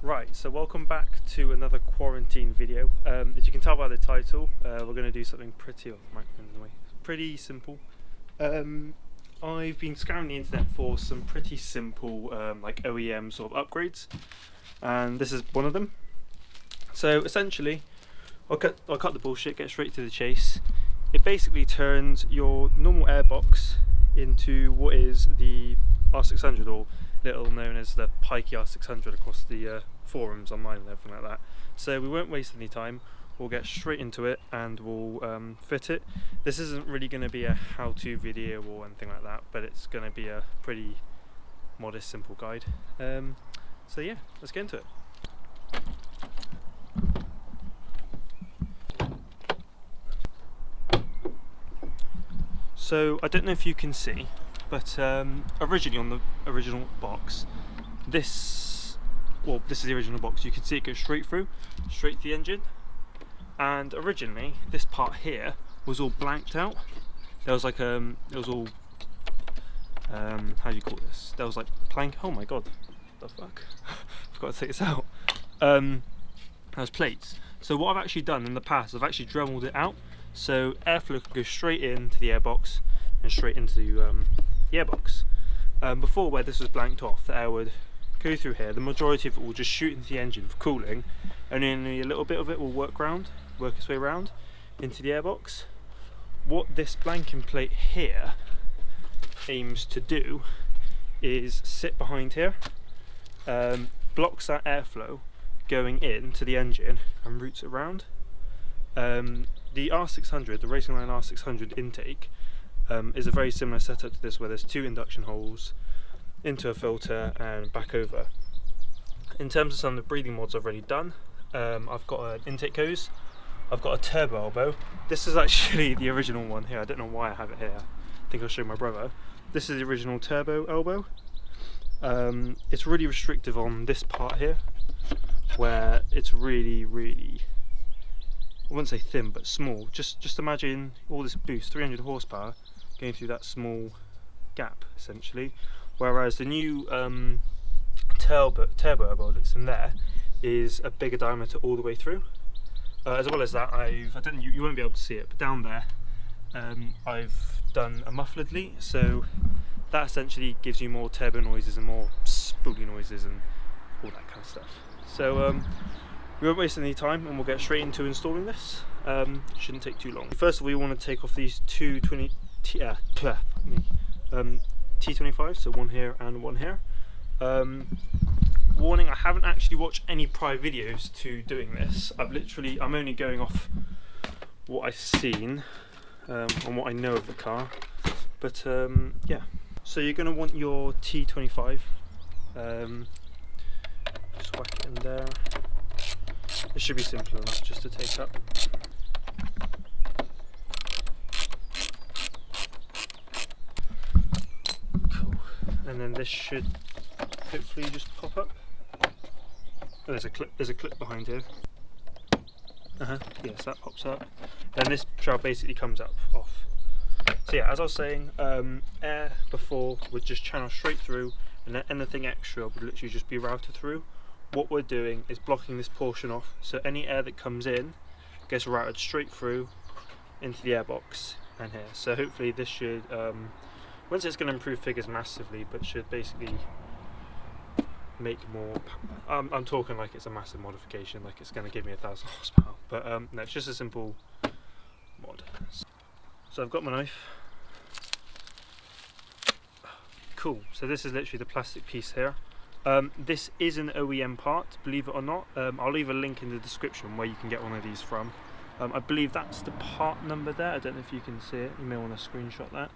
Right, so welcome back to another quarantine video. As you can tell by the title, we're going to do something pretty simple. I've been scouring the internet for some pretty simple like OEM sort of upgrades, and this is one of them. So essentially, I'll cut the bullshit, get straight to the chase. It basically turns your normal airbox into what is the R600, or little known as the Pikey R600 across the forums online and everything like that. So we won't waste any time, we'll get straight into it and we'll fit it. This isn't really going to be a how-to video or anything like that, but it's going to be a pretty modest, simple guide. So yeah, let's get into it. So I don't know if you can see, but originally on the original box, this is the original box. You can see it goes straight through, straight to the engine. And originally, this part here was all blanked out. There was like it was all how do you call this? There was like plank. Oh my god, what the fuck! I've got to take this out. There's plates. So what I've actually done in the past, I've actually Dremeled it out, so airflow can go straight into the airbox and straight into the airbox. Before, where this was blanked off, the air would go through here. The majority of it will just shoot into the engine for cooling, and only a little bit of it will work its way around into the airbox. What this blanking plate here aims to do is sit behind here, blocks that airflow going into the engine and routes it around. The R600, the Racingline R600 intake, is a very similar setup to this, where there's two induction holes into a filter and back over. In terms of some of the breathing mods I've already done, I've got an intake hose, I've got a turbo elbow. This is actually the original one here. I don't know why I have it here. I think I'll show my brother. This is the original turbo elbow. It's really restrictive on this part here, where it's really, I wouldn't say thin, but small. Just imagine all this boost, 300 horsepower, going through that small gap, essentially. Whereas the new turbo elbow that's in there is a bigger diameter all the way through. As well as that, you won't be able to see it, but down there, I've done a mufflered lead, so that essentially gives you more turbo noises and more spooky noises and all that kind of stuff. So we won't waste any time and we'll get straight into installing this. Shouldn't take too long. First of all, we want to take off these two T25s, so one here and one here. Warning, I haven't actually watched any prior videos to doing this. I'm only going off what I've seen and what I know of the car. But yeah, so you're going to want your T25. Just whack it in there. It should be simple enough just to take up. Cool. And then this should hopefully just pop up. Oh, there's a clip behind here. Yes, that pops up. Then this shroud basically comes up off. So yeah, as I was saying, air before would just channel straight through, and then anything extra would literally just be routed through. What we're doing is blocking this portion off, so any air that comes in gets routed straight through into the airbox and here. So hopefully this should, once it's going to improve figures massively, but should basically make more. I'm talking like it's a massive modification, like it's going to give me 1,000 horsepower, but no, it's just a simple mod. So I've got my knife. Cool. So this is literally the plastic piece here. This is an OEM part, believe it or not. I'll leave a link in the description where you can get one of these from. I believe that's the part number there. I don't know if you can see it. You may want to screenshot that.